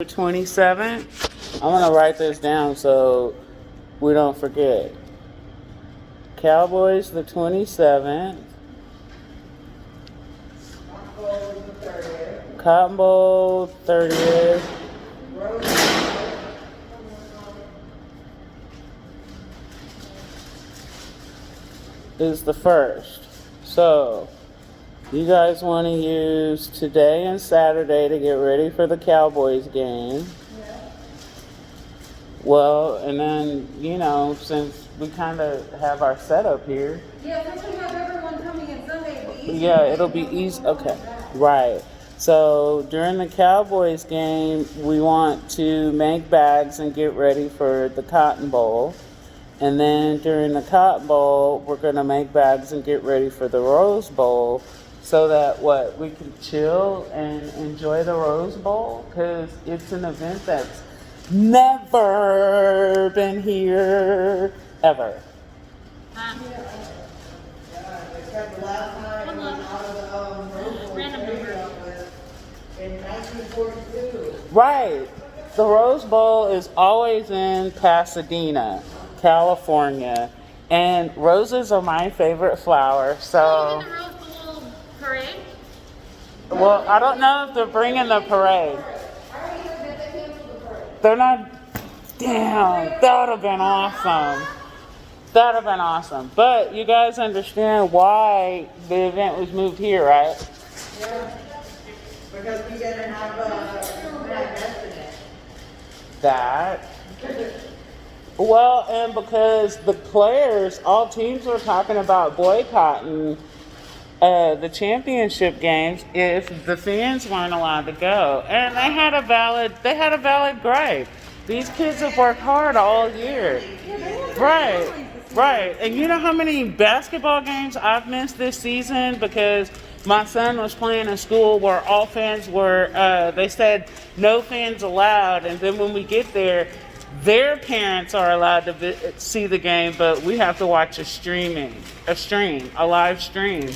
27th. I'm gonna write this down so we don't forget. Cowboys the 27th. Cotton Bowl 30th. Is the first. So you guys want to use today and Saturday to get ready for the Cowboys game. Well, and then, since we kind of have our setup here. Yeah, since we have everyone coming in Sunday, it'll be easy. Yeah, it'll be easy. Okay, right. So during the Cowboys game, we want to make bags and get ready for the Cotton Bowl. And then during the Cotton Bowl, we're going to make bags and get ready for the Rose Bowl so that we can chill and enjoy the Rose Bowl because it's an event that's never been here ever. Except the last time we went out of the Rose Bowl in 1942. Right. The Rose Bowl is always in Pasadena, California. And roses are my favorite flower, so... the Rose Bowl parade? Well, I don't know if they're bringing the parade. They're not... Damn, that would have been awesome. That would have been awesome. But you guys understand why the event was moved here, right? Yeah. Because we didn't have bad yesterday. That. Well, and because the players, all teams were talking about boycotting the championship games if the fans weren't allowed to go, and they had a valid gripe. These kids have worked hard all year, right. And you know how many basketball games I've missed this season because my son was playing in school where all fans were. They said no fans allowed, and then when we get there, their parents are allowed to see the game, but we have to watch a live stream.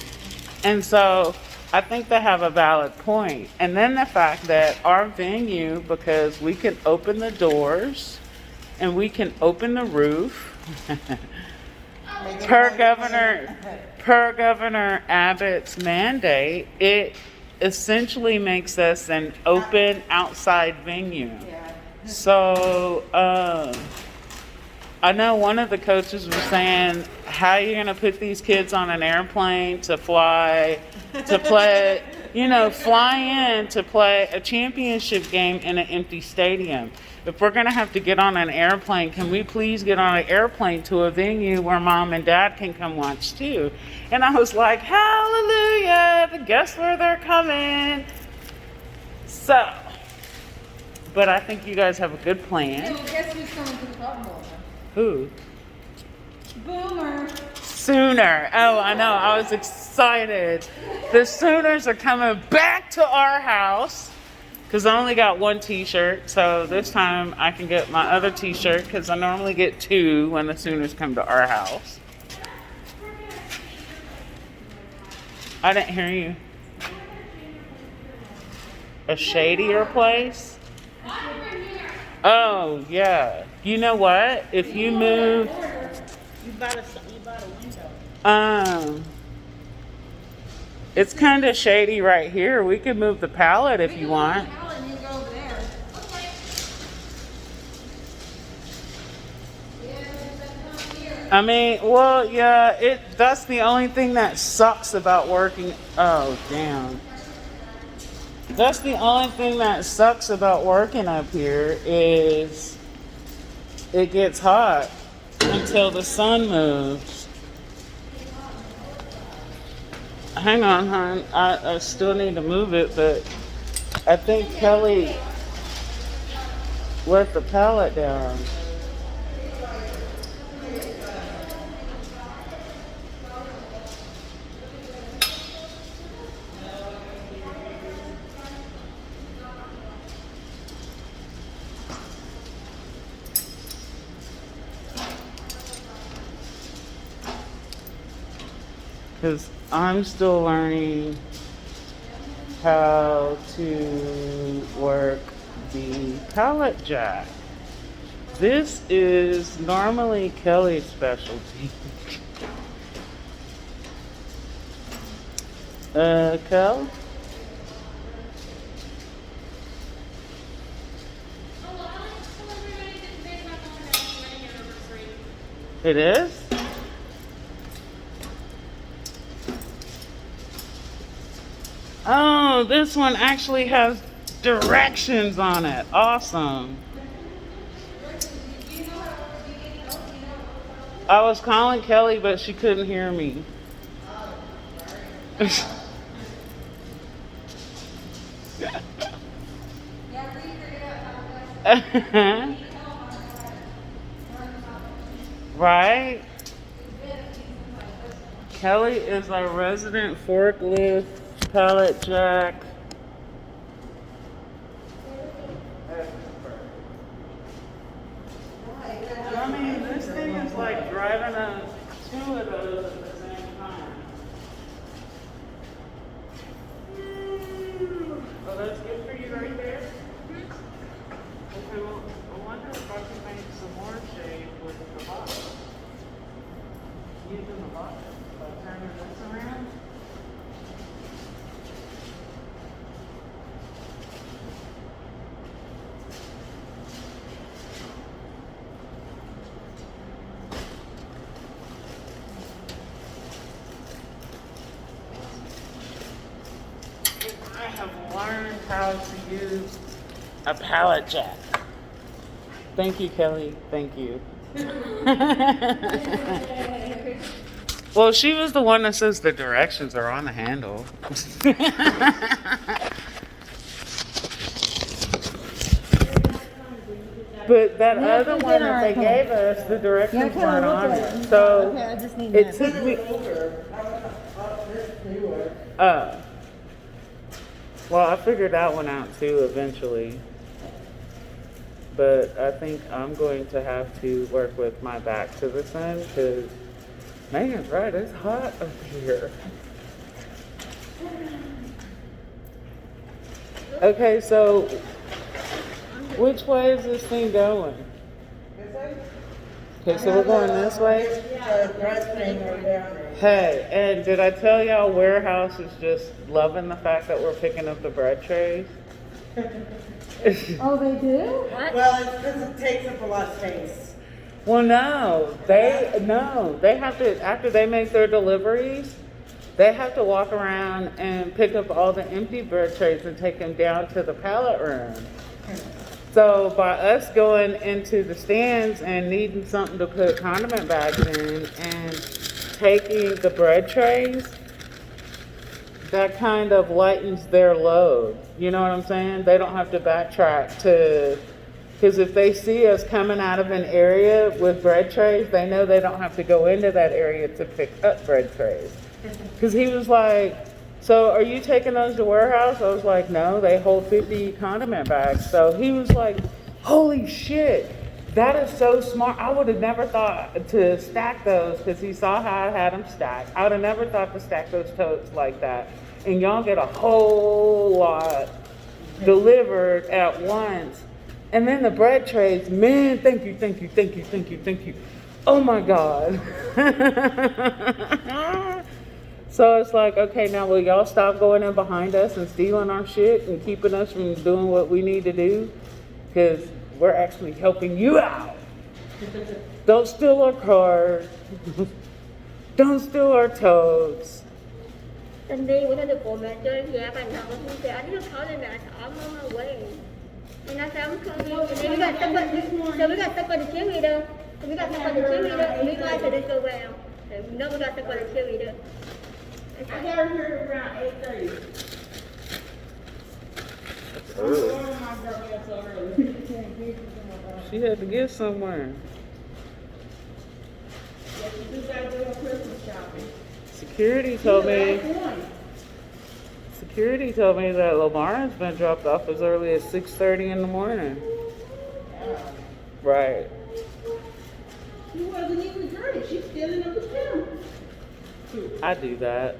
And so I think they have a valid point. And then the fact that our venue, because we can open the doors and we can open the roof, per Governor Abbott's mandate, it essentially makes us an open outside venue. So I know one of the coaches was saying, how are you going to put these kids on an airplane to play, fly in to play a championship game in an empty stadium? If we're going to have to get on an airplane, can we please get on an airplane to a venue where mom and dad can come watch too? And I was like, hallelujah, guess where they're coming? So, but I think you guys have a good plan. Yeah, well, guess who's coming to the Cotton Bowl? Who? Boomer. Sooner. Oh, I know. I was excited. The Sooners are coming back to our house because I only got one t-shirt. So this time I can get my other t-shirt because I normally get two when the Sooners come to our house. I didn't hear you. A shadier place? Oh, yeah. You know what? If you move... You bought a window. It's kind of shady right here. We could move the pallet if you want. You go over there. I mean, well, yeah, that's the only thing that sucks about working. Oh, damn. That's the only thing that sucks about working up here is it gets hot until the sun moves. Hang on, hon. I still need to move it, but I think Kelly let the pallet down. Because I'm still learning how to work the pallet jack. This is normally Kelly's specialty. Kel? It is? Oh, this one actually has directions on it. Awesome. I was calling Kelly, but she couldn't hear me. Right? Kelly is our resident forklift pallet jack. I mean, this thing is like driving two of those at the same time. Oh, that's good for you right there? Okay, well, I wonder if I can make some more shade with the box. Using the box by turning this around. I have learned how to use a pallet jack. Thank you, Kelly. Thank you. Well, she was the one that says the directions are on the handle. But that other one that they gave us, the directions weren't on it. So it took me. Well, I figured that one out too eventually. But I think I'm going to have to work with my back to the sun because Megan's right, it's hot up here. Okay, so which way is this thing going? Okay, so we're going this way? Hey, and did I tell y'all Warehouse is just loving the fact that we're picking up the bread trays? Oh, they do? Well, it's because it takes up a lot of space. Well, no, they have to, after they make their deliveries, they have to walk around and pick up all the empty bread trays and take them down to the pallet room. So by us going into the stands and needing something to put condiment bags in and taking the bread trays, that kind of lightens their load. You know what I'm saying? They don't have to backtrack to, because if they see us coming out of an area with bread trays, they know they don't have to go into that area to pick up bread trays. Because he was like, so are you taking those to Warehouse? I was like, no, they hold 50 condiment bags. So he was like, holy shit, that is so smart. I would have never thought to stack those because he saw how I had them stacked. I would have never thought to stack those totes like that. And y'all get a whole lot delivered at once. And then the bread trays, man, thank you, thank you, thank you, thank you, thank you. Oh my God. So it's like, okay, now will y'all stop going in behind us and stealing our shit and keeping us from doing what we need to do? Because we're actually helping you out. Don't steal our cars. Don't steal our totes. Sunday, we had to go back there. Yeah, but now we say, I didn't call them that. I'm on my way. And I said, I'm coming. So we got stuck on the cheerleader. So we got stuck on the cheerleader. And we got to this go around. So we know we got stuck on the cheerleader. I got here around 8:30. She had to get somewhere. Yeah, you just gotta do her Christmas shopping. Security told me that Lamar's been dropped off as early as 6:30 in the morning. Right. She wasn't even dirty. She's still in the gym. I do that.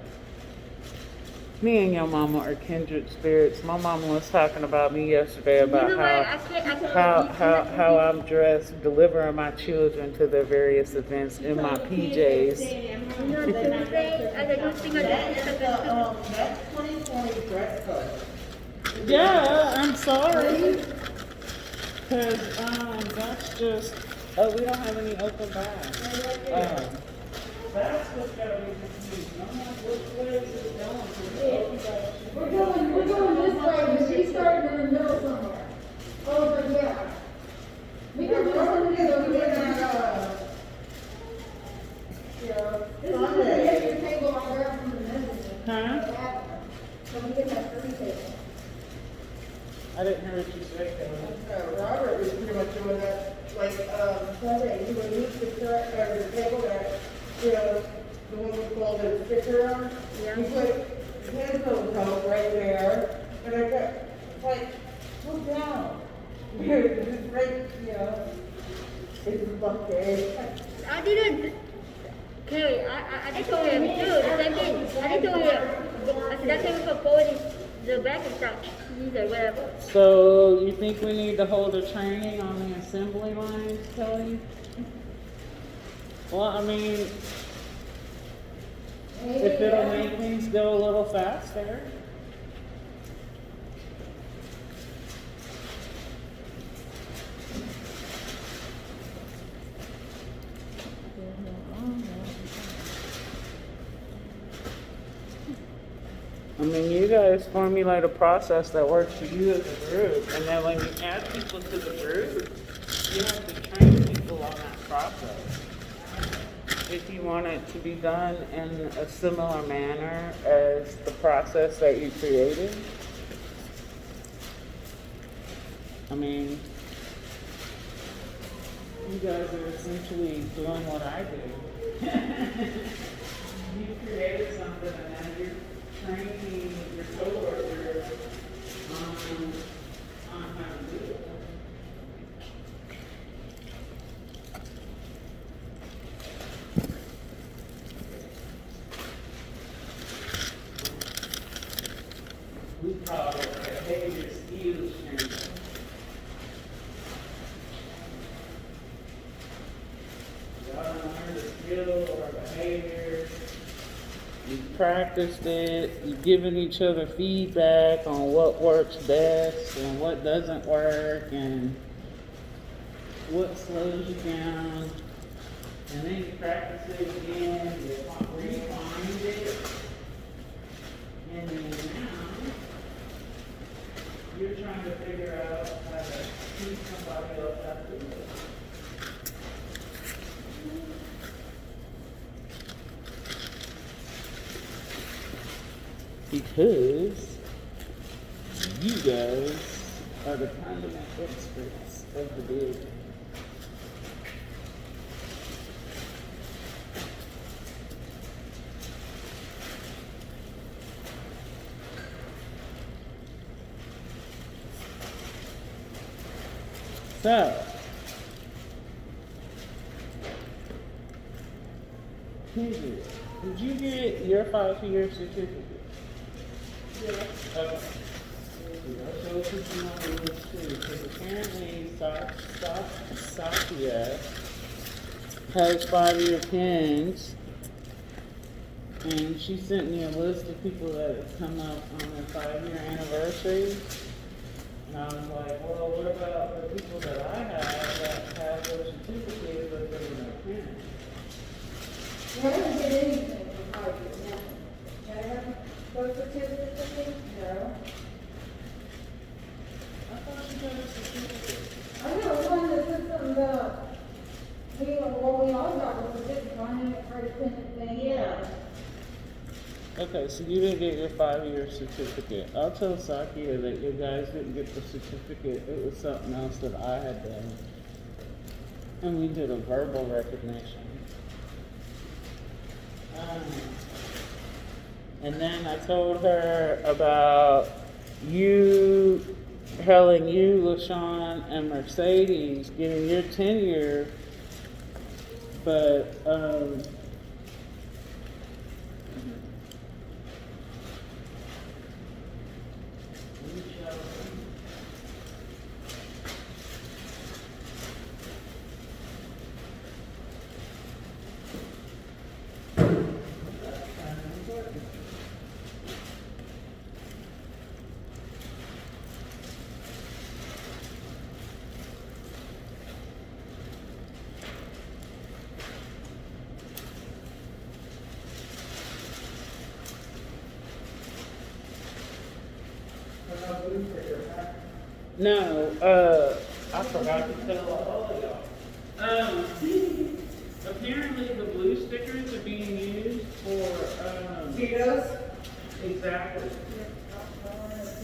Me and your mama are kindred spirits. My mama was talking about me yesterday about You know what? I can't. how I'm dressed, delivering my children to their various events in my PJs. You know, Tuesday, I don't think I That's did. that's 2020 dress code. Yeah, I'm sorry. Cause that's just we don't have any open bags. That's what's gotta be confused. I'm like, which way is it going? 'Cause the open bags should be- We're going this way, but she started in the middle somewhere. Over here. We can do something over here. This is the extra table I grabbed from the mezzanine. Huh? So we can have three tables. I didn't hear what you said, Kelly. Robert was pretty much doing that, like, Sunday, he would use the truck, or the table that, the one we call the sticker on. Yeah. He put his little coat right there, and I got, like, look down. It's right, it's a bucket. I didn't. Kelly, I told him too, the same thing. I told him. I said, that's him for forwarding the back and stuff. He's like, whatever. So you think we need to hold a training on the assembly lines, Kelly? Well, I mean, if it'll make things go a little faster. I mean, you guys formulate a process that works for you as a group, and then when you add people to the group, you have to train people on that process. If you want it to be done in a similar manner as the process that you created. I mean, you guys are essentially doing what I do. You created something and now you're training your coworkers on how to do it. We call it behavior skills training. Y'all don't learn the skill or behavior. You've practiced it, you've given each other feedback on what works best and what doesn't work and what slows you down. And then you practice it again, you refine it. And then now, you're trying to figure out how to teach somebody else how to do it. Because you guys are the condiment experts of the building. So, Kendra, did you get your 5-year certificate? Okay. I'll show it to you on the list too, because apparently Satya has 5-year pins, and she sent me a list of people that have come up on their 5-year anniversary. And I was like, well, what about the people that I have that have their certificate but they were no pin? I haven't did anything for 5 years now. I haven't birth certificate, no. I thought you got a certificate. I got one that said something about, we all got was a different one, for a thing. Yeah. Okay, so you didn't get your 5-year certificate. I'll tell Sakia that you guys didn't get the certificate. It was something else that I had done. And we did a verbal recognition. And then I told her about you, Helen, you, LaShawn, and Mercedes getting your tenure, but No, I forgot to tell all of y'all. Apparently the blue stickers are being used for, Cheetos? exactly.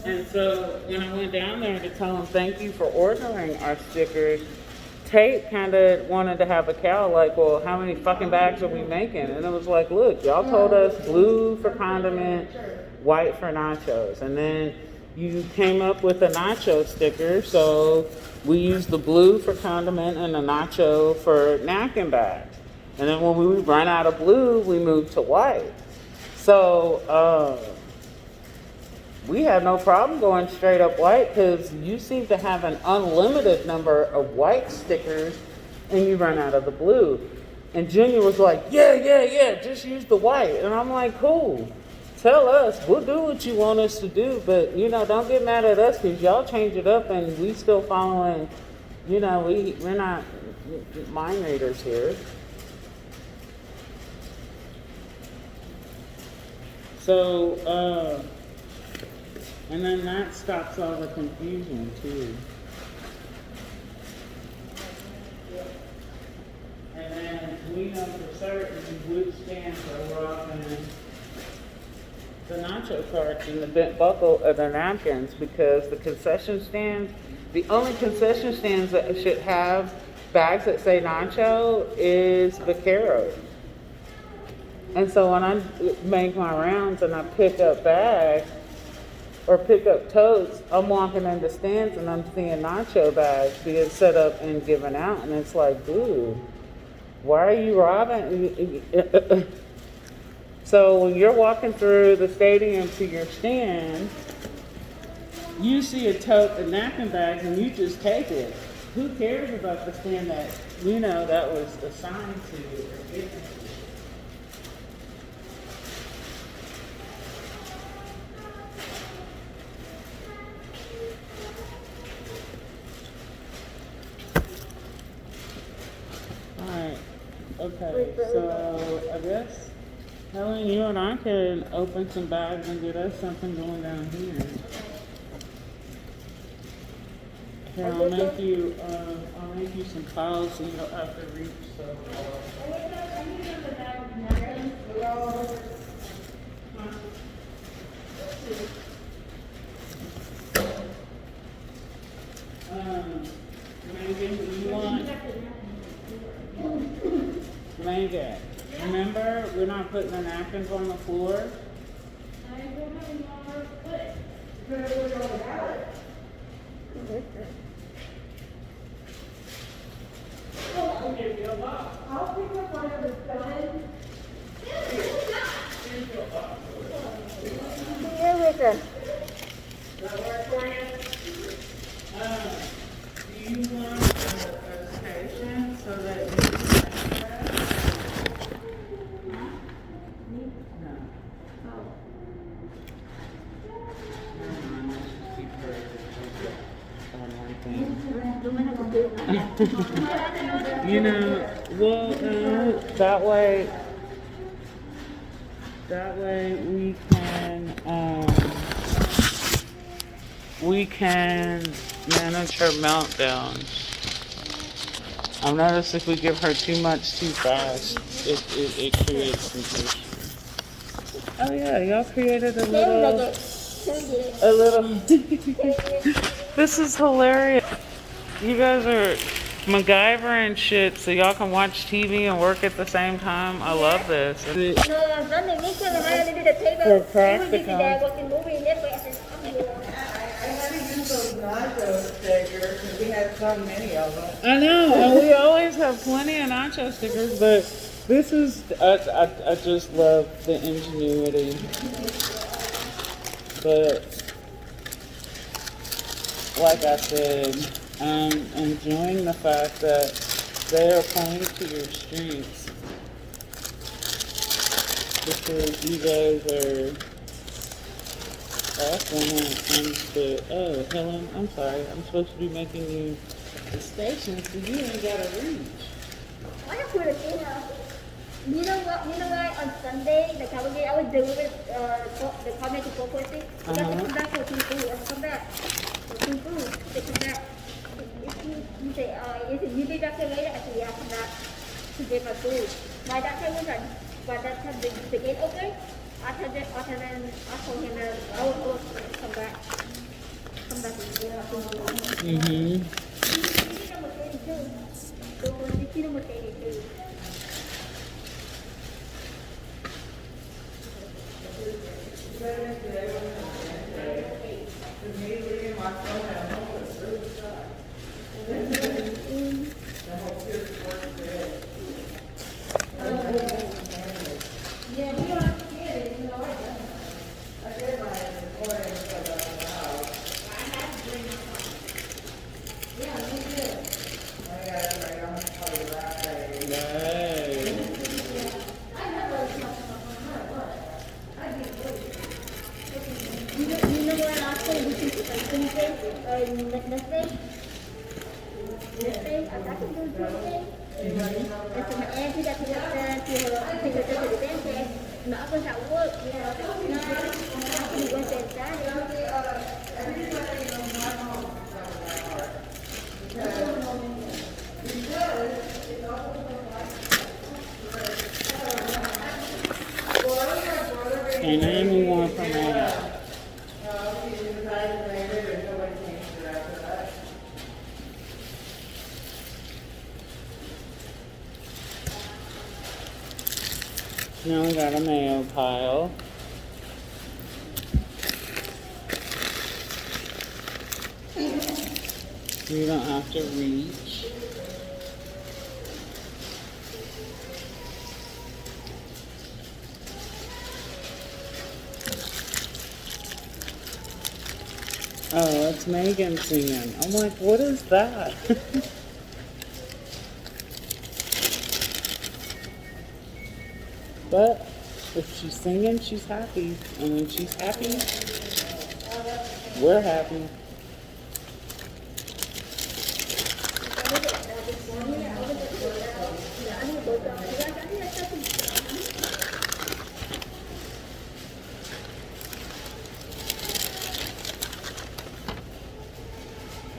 And so when I went down there to tell them thank you for ordering our stickers, Tate kind of wanted to have a cow, like, well, how many fucking bags are we making? And it was like, look, y'all told us blue for condiment, white for nachos. And then you came up with a nacho sticker, so we used the blue for condiment and the nacho for napkin bags. And then when we ran out of blue, we moved to white. So, we had no problem going straight up white because you seem to have an unlimited number of white stickers and you run out of the blue. And Junior was like, yeah, just use the white. And I'm like, cool. Tell us, we'll do what you want us to do, but don't get mad at us because y'all change it up and we still following, we're not mind readers here. So, and then that stops all the confusion too. And then we know for certain which stands are rocking the nacho carts and the bent buckle of the napkins because the concession stands, the only concession stands that should have bags that say nacho is Vaquero. And so when I make my rounds and I pick up bags, or pick up totes, I'm walking in the stands and I'm seeing nacho bags being set up and given out. And it's like, dude, why are you robbing? So when you're walking through the stadium to your stand, you see a tote of napkin bags and you just take it. Who cares about the stand that, that was assigned to or given to? Okay, so I guess, Helen, you and I can open some bags and get us something going down here. Here, I'll make you some piles so you don't have to reach so Megan, you want... Megan, remember, we're not putting the napkins on the floor? I'll pick up whatever's done. Here with them. Does that work for you? Do you want a station so that you can No. That way we can manage her meltdown. I've noticed if we give her too much too fast, it creates confusion. Oh yeah, y'all created a little. This is hilarious. You guys are MacGyver and shit, so y'all can watch TV and work at the same time. I love this. No, Sunday, me and Mariah did a table. For We were practical. busy there watching movie and Netflix. I had to use those nacho stickers because we had so many of them. I know, and we always have plenty of nacho stickers, but this is, I just love the ingenuity. But, like I said, I'm enjoying the fact that they are playing to your strengths. Because you guys are awesome when it comes to, oh, Helen, I'm sorry, I'm supposed to be making you the station, so you ain't got to reach. I have put a thing out. You know what? On Sunday, the Calvary, I was delivering the comment to 4.6. I got to come back for people. I come back. They come back. If you say, if you did that later, actually, I come back to get my food. My doctor was like, but that time the gate open. I told him that I will come back. Come back and get my food. Mm-hmm. This number 32. So, this number 32. Yeah, we don't have to get it, you know, I don't. I did my orange for the house. I had to bring my phone. Yeah, me too. I got it right on the color right. I never was much of a phone, I did good. You know what last time we did Thursday? Thursday, I got to do Thursday. And so my aunt, she got to take her to the dentist. And I was at work, you know, I couldn't go to Saturday. And anyone from that. Now we got a mail pile. You don't have to reach. Oh, it's Megan singing. I'm like, what is that? But if she's singing, she's happy. And when she's happy, we're happy.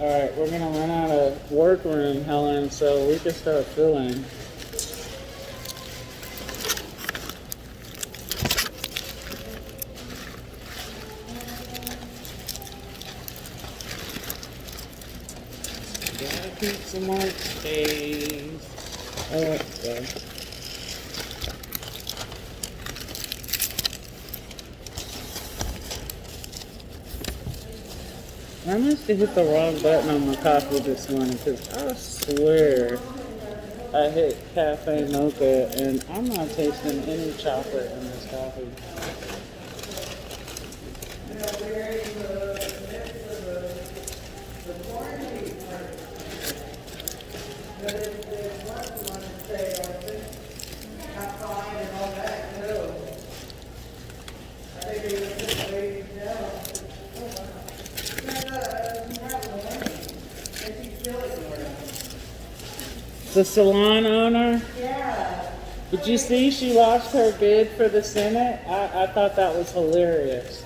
Alright, we're gonna run out of workroom, Helen, so we can start filling. Gotta keep some more space. Oh, okay. I must have hit the wrong button on my coffee this morning because I swear I hit cafe mocha and I'm not tasting any chocolate in this coffee. The salon owner? Yeah. Did you see she lost her bid for the Senate? I thought that was hilarious.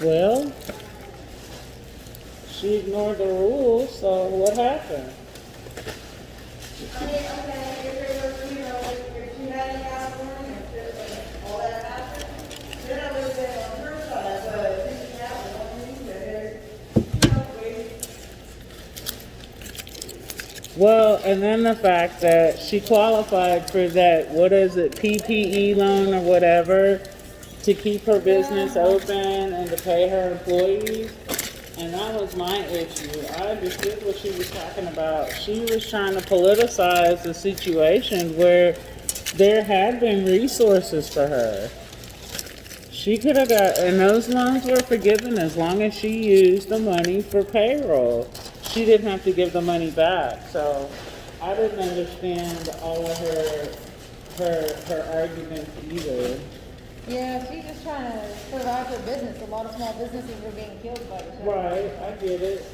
Well, she ignored the rules, so what happened? I mean, okay, if it was, you know, if she had any California, if all that happened, then I would have been on her side, but it didn't happen on me, but you know, Well, and then the fact that she qualified for that, what is it, PPE loan or whatever, to keep her business open and to pay her employees. And that was my issue. I understood what she was talking about. She was trying to politicize the situation where there had been resources for her. She could have got, and those loans were forgiven as long as she used the money for payroll. She didn't have to give the money back. So I didn't understand all of her arguments either. Yeah, she's just trying to survive her business. A lot of small businesses are being killed by this. Right, I get it.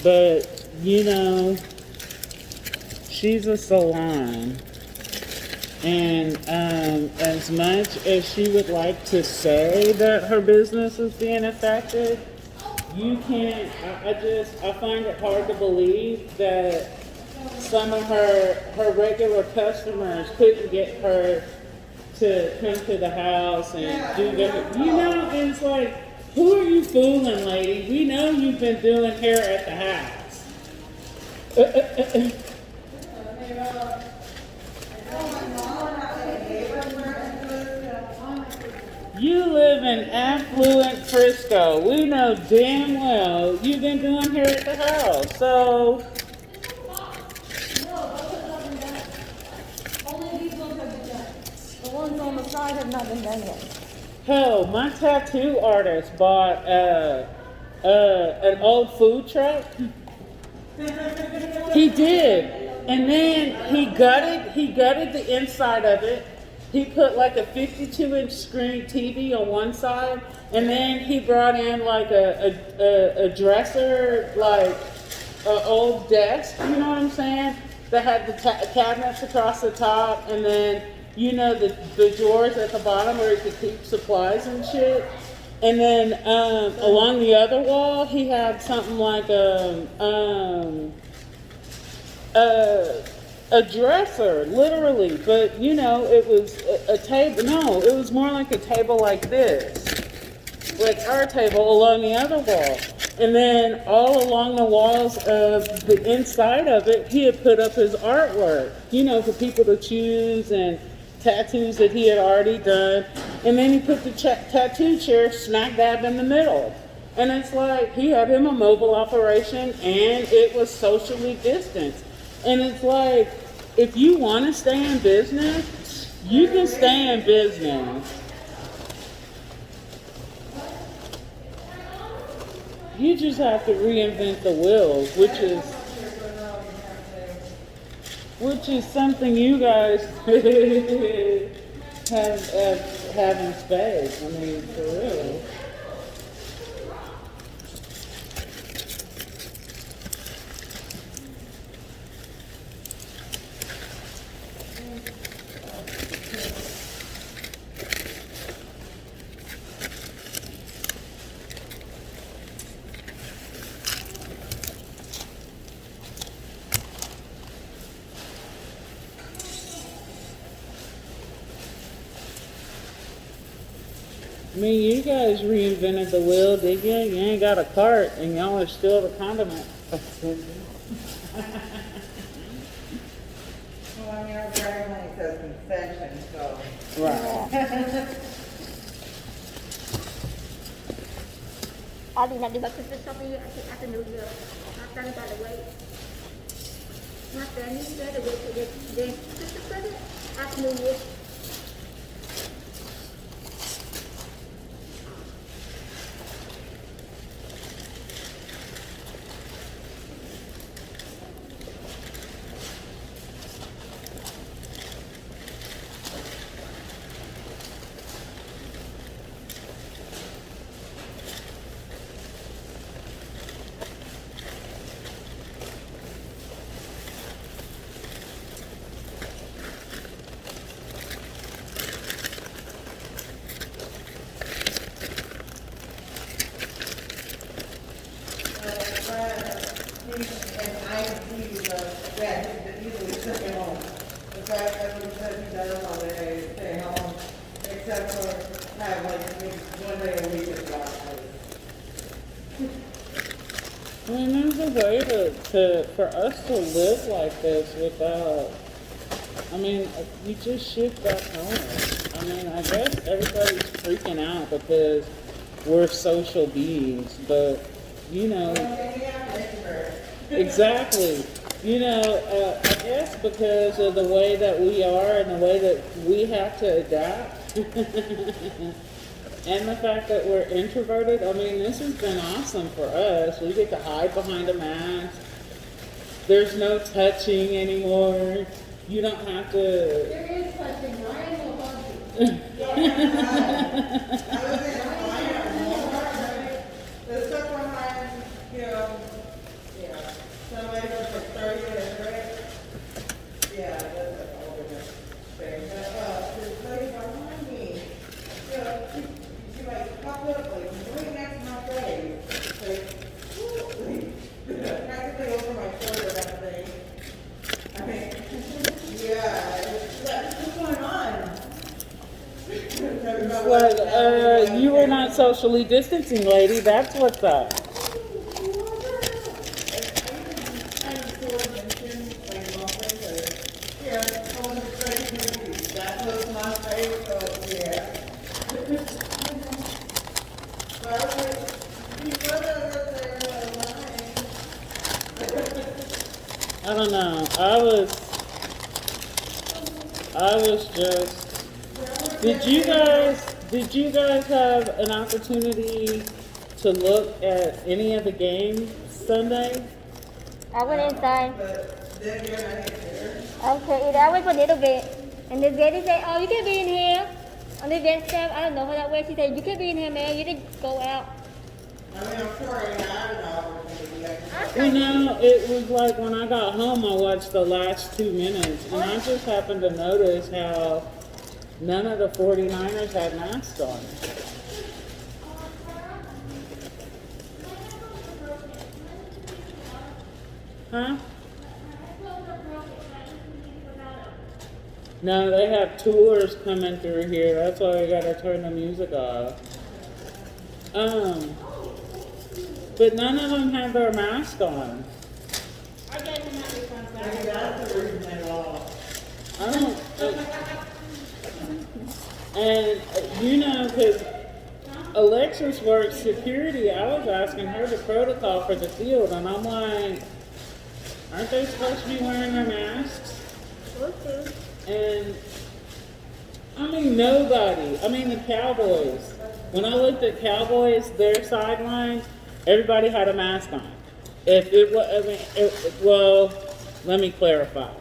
But, you know, she's a salon. And as much as she would like to say that her business is being affected, you can't, I find it hard to believe that some of her regular customers couldn't get her to come to the house and do the, you know, it's like, who are you fooling, lady? We know you've been doing hair at the house. You live in affluent Frisco. We know damn well you've been doing hair at the house. So, Only these ones have been done. The ones on the side have not been done yet. hell, my tattoo artist bought an old food truck. He did. And then he gutted the inside of it. He put like a 52-inch screen TV on one side, and then he brought in like a dresser, like an old desk, you know what I'm saying? That had the cabinets across the top, and then, you know, the drawers at the bottom where he could keep supplies and shit. And then along the other wall, he had something like a dresser, literally, but you know, it was a table. No, it was more like a table like this, like our table along the other wall. And then all along the walls of the inside of it, he had put up his artwork, you know, for people to choose and tattoos that he had already done. And then he put the tattoo chair smack dab in the middle. And it's like he had him a mobile operation, and it was socially distanced. And it's like, if you want to stay in business, you can stay in business. You just have to reinvent the wheel, which is something you guys have in spades. I mean, for real. I mean, you guys reinvented the wheel, did you? You ain't got a cart, and y'all are still the condiment. Well, I mean, our brand only says concession, so. Right. All these have Christmas shopping after New Year. Not done by the way. Not done New Year, the way to get Christmas present after New Year. Except for have like maybe 1 day a week at the office. I mean, there's a way for us to live like this without, I mean, we just shift back home. I mean, I guess everybody's freaking out because we're social beings, but, you know, exactly. You know, I guess because of the way that we are and the way that we have to adapt, and the fact that we're introverted, I mean, this has been awesome for us. We get to hide behind a mask. There's no touching anymore. You don't have to. There is touching. Ryan will hug you. The stuff behind, yeah, somebody goes for 30 minutes, right? Yeah, that's a whole different thing. But, this lady behind me, she like popped up like right next to my face. Like, practically over my shoulder, that thing. I mean, yeah, what's going on? Well, you were not socially distancing, lady. That's what's up. I don't know. I was just. Did you guys have an opportunity to look at any of the games Sunday? I went inside. But then again, I didn't care. Okay, that was a little bit. And the lady said, oh, you can be in here. On the event staff, I don't know how that works. She said, you can be in here, man. You didn't go out. I mean, I'm sure I had an opportunity. You know, it was like when I got home, I watched the last 2 minutes, and I just happened to notice how none of the 49ers had masks on. Huh? No, they have tours coming through here. That's why we gotta turn the music off. But none of them have their mask on. Maybe that's the reason they lost. I don't. And you know, because Alexis works security, I was asking her the protocol for the field, and I'm like, aren't they supposed to be wearing their masks? Okay. And I mean, nobody. I mean, the Cowboys. When I looked at Cowboys, their sidelines, everybody had a mask on. If it was, I mean, well, let me clarify.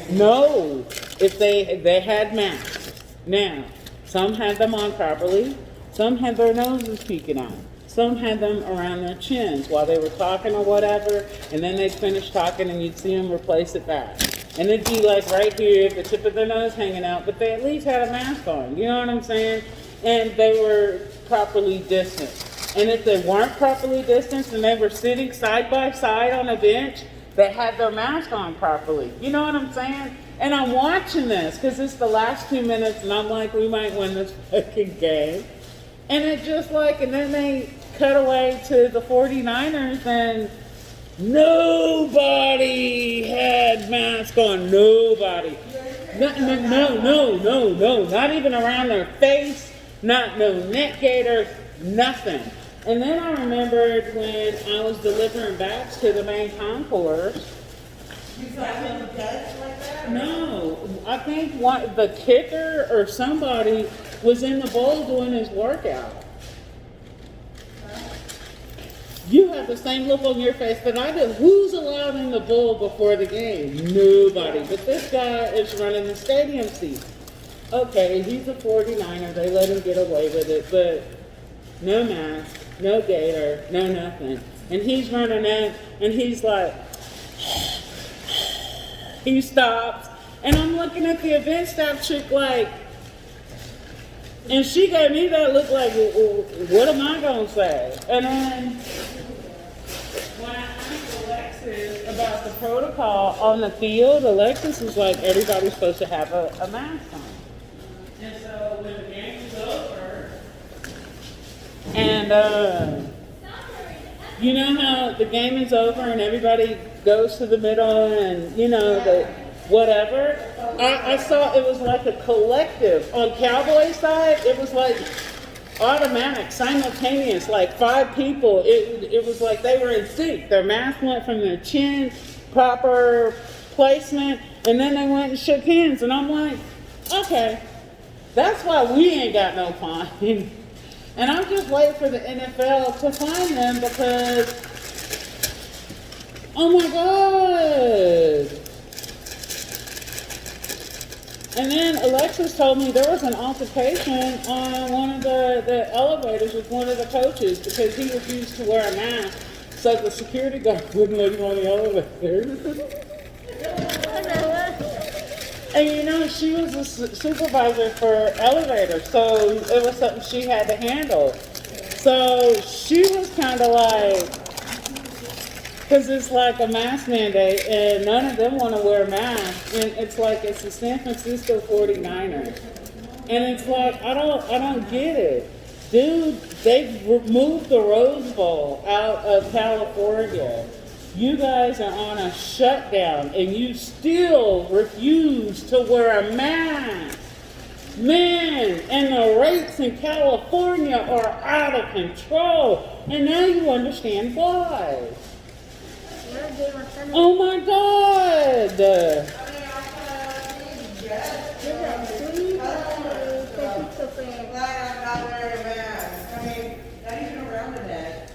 No, if they had masks. Now, some had them on properly. Some had their noses peeking out. Some had them around their chins while they were talking or whatever, and then they'd finish talking and you'd see them replace it back. And it'd be like right here, the tip of their nose hanging out, but they at least had a mask on. You know what I'm saying? And they were properly distanced. And if they weren't properly distanced and they were sitting side by side on a bench, they had their mask on properly. You know what I'm saying? And I'm watching this because it's the last 2 minutes and I'm like, we might win this fucking game. And it just like, and then they cut away to the 49ers and nobody had mask on. Nobody. No. Not even around their face. No neck gaiters. Nothing. And then I remembered when I was delivering bats to the main concourse. You saw them judge like that? No, I think the kicker or somebody was in the bowl doing his workout. You have the same look on your face that I do. Who's allowed in the bowl before the game? Nobody. But this guy is running the stadium seat. Okay, he's a 49er. They let him get away with it, but no mask, no gator, no nothing. And he's running in, and he's like, he stops, and I'm looking at the event staff chick like, and she gave me that look like, what am I gonna say? And then when I asked Alexis about the protocol on the field, Alexis was like, everybody's supposed to have a mask on. And so when the game was over, and you know how the game is over and everybody goes to the middle and you know the whatever. I saw it was like a collective on Cowboy side. It was like automatic, simultaneous, like 5 people. It was like they were in sync. Their mask went from their chin, proper placement, and then they went and shook hands. And I'm like, okay, that's why we ain't got no fine. And I'm just waiting for the NFL to find them because, oh my God. And then Alexis told me there was an altercation on one of the elevators with one of the coaches because he refused to wear a mask. So the security guard wouldn't let him on the elevator. And you know, she was a supervisor for elevators, so it was something she had to handle. So she was kind of like, because it's like a mask mandate, and none of them want to wear masks. And it's like it's the San Francisco 49ers, and it's like I don't get it, dude. They've removed the Rose Bowl out of California. You guys are on a shutdown, and you still refuse to wear a mask. Man, and the rates in California are out of control, and now you understand why. Oh my God! Glad I'm not wearing a mask. I mean, not even around the neck.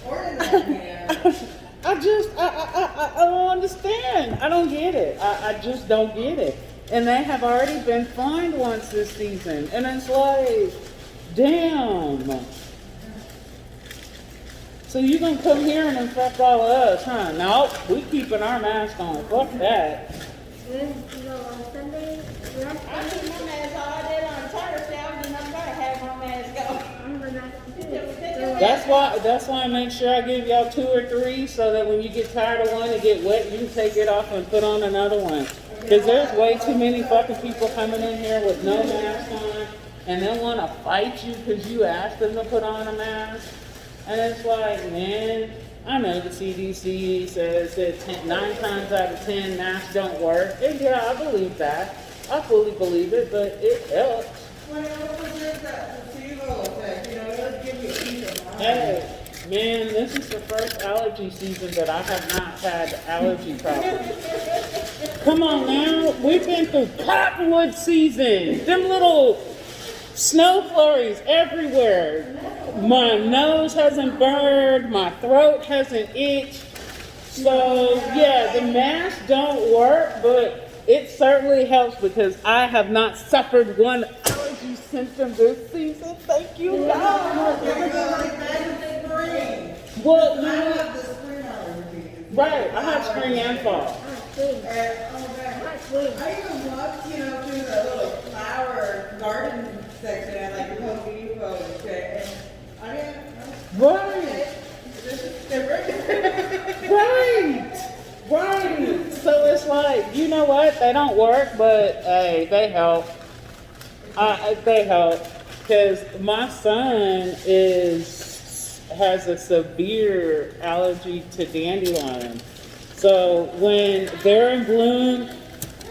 Or in the hand. I don't understand. I don't get it. I just don't get it. And they have already been fined once this season. And it's like, damn. So you gonna come here and infect all of us, huh? No, we keeping our mask on. Fuck that. On Sunday, last I took my mask off. I did on Turnerstown, and I'm gonna have my mask on. I'm gonna That's why I make sure I give y'all 2 or 3 so that when you get tired of one and get wet, you can take it off and put on another one. Because there's way too many fucking people coming in here with no mask on, and they want to fight you because you asked them to put on a mask. And it's like, man, I know the CDC says that 9 times out of 10 masks don't work. And yeah, I believe that. I fully believe it, but it helps. When it was that placebo effect, you know, it'll give you a peace of mind. Hey, man, this is the first allergy season that I have not had allergy problems. Come on now, we've been through cottonwood season. Them little snow flurries everywhere. My nose hasn't burned, my throat hasn't itched. So yeah, the masks don't work, but it certainly helps because I have not suffered one allergy symptom this season. Thank you, God. Everybody back to spring. Well, I you know, have the spring allergy. right, I have spring and fall. And, oh man, I even walked, you know, through the little flower garden section at like Home Depot and shit. And I didn't, Right, this is different. right. So it's like, you know what? They don't work, but hey, they help. They help because my son has a severe allergy to dandelion. So when they're in bloom,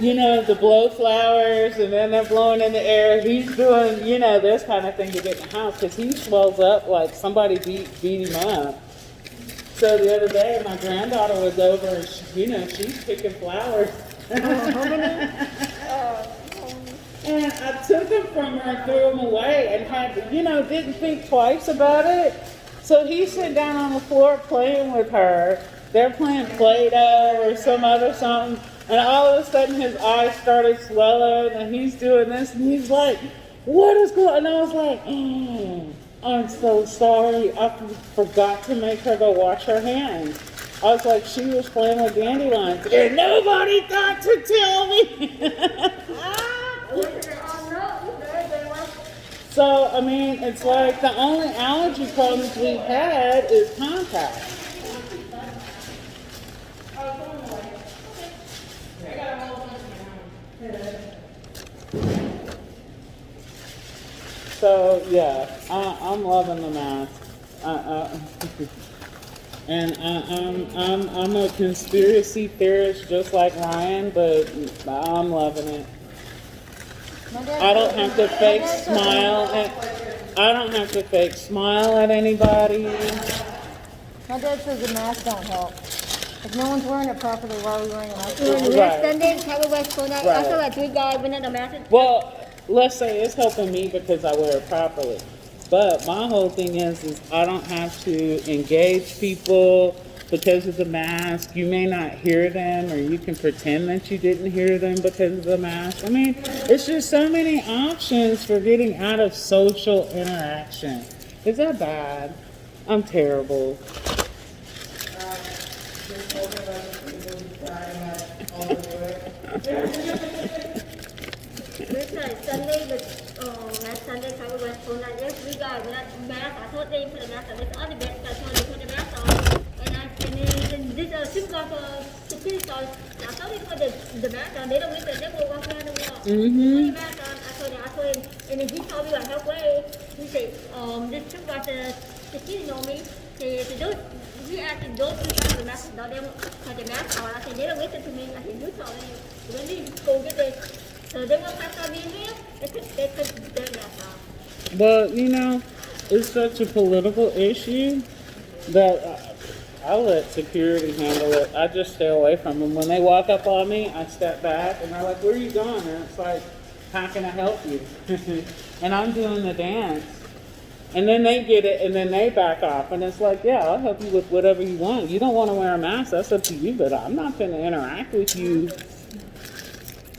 you know, the blow flowers and then they're blowing in the air, he's doing, you know, this kind of thing to get in the house because he swells up like somebody beat him up. So the other day, my granddaughter was over and she, you know, she's picking flowers. And I took them from her and threw them away and had, you know, didn't think twice about it. So he's sitting down on the floor playing with her. They're playing Play-Doh or some other something. And all of a sudden his eyes started swelling and he's doing this and he's like, what is going on? And I was like, oh, I'm so sorry. I forgot to make her go wash her hands. I was like, she was playing with dandelions and nobody thought to tell me. So, I mean, it's like the only allergy problems we've had is contacts. So, yeah, I'm loving the mask. And I'm a conspiracy theorist just like Ryan, but I'm loving it. I don't have to fake smile at anybody. My dad says the mask don't help. If no one's wearing it properly, why are we wearing a mask? Last Sunday, Chicago West Coast, I Right. saw that 3 guys went in the mask. Well, let's say it's helping me because I wear it properly. But my whole thing is I don't have to engage people. because of the mask. You may not hear them, or you can pretend that you didn't hear them because of the mask. I mean, it's just so many options for getting out of social interaction. Is that bad? I'm terrible. Just hoping that people decide not all do it. This like Sunday, but last Sunday probably went home like yes, we got that mask. I told them put a mask on. It's all the best. I told them put the mask on. And this supervisor security guard, I told him put the mask on. They don't listen. They will walk around the wall. Put the mask on. I told him, and then he told me like halfway. He said, this supervisor security know me. They don't. He asked if those two have the mask. No, they don't put the mask on. I said they don't listen to me. I said you told me. When you go get this. So they won't have to be in here. They could their mask off. But, you know, it's such a political issue that I let security handle it. I just stay away from them. When they walk up on me, I step back, and they're like, where are you going? And it's like, how can I help you? And I'm doing the dance. And then they get it, and then they back off. And it's like, yeah, I'll help you with whatever you want. You don't want to wear a mask, that's up to you, but I'm not going to interact with you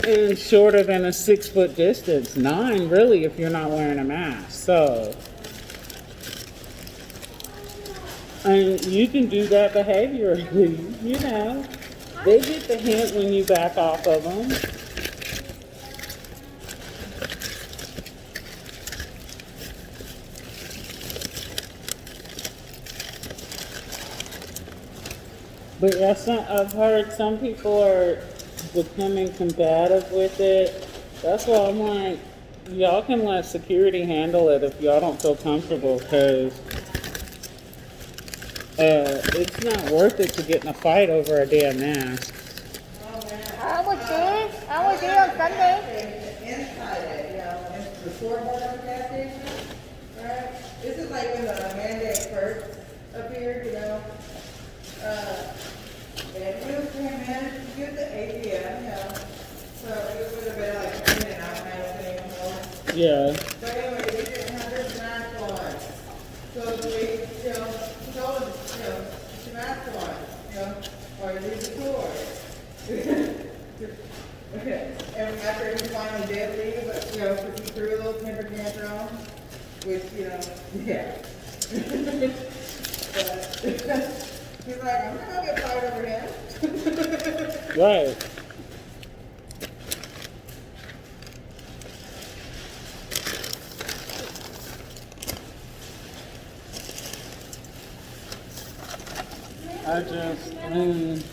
in shorter than a 6 foot distance. 9, really, if you're not wearing a mask. So, and you can do that behaviorally, you know. They get the hint when you back off of them. But I've heard some people are becoming combative with it. That's why I'm like, y'all can let security handle it if y'all don't feel comfortable, because it's not worth it to get in a fight over a damn mask. I was there on Sunday. Inside it, you know, and the scoreboard of the gas station, right? This is like when the mandate first appeared, you know. And you can manage to get the ATM, you know. So it would have been like in and out kind of thing, you know. Yeah. But anyway, they didn't have their mask on. So they, you know, told them, you know, put your mask on, you know, or leave the store. And after he finally did leave, but, you know, because he threw a little temper tantrum, which, you know, yeah. But he's like, I'm not gonna get fired over him. Right. I mean,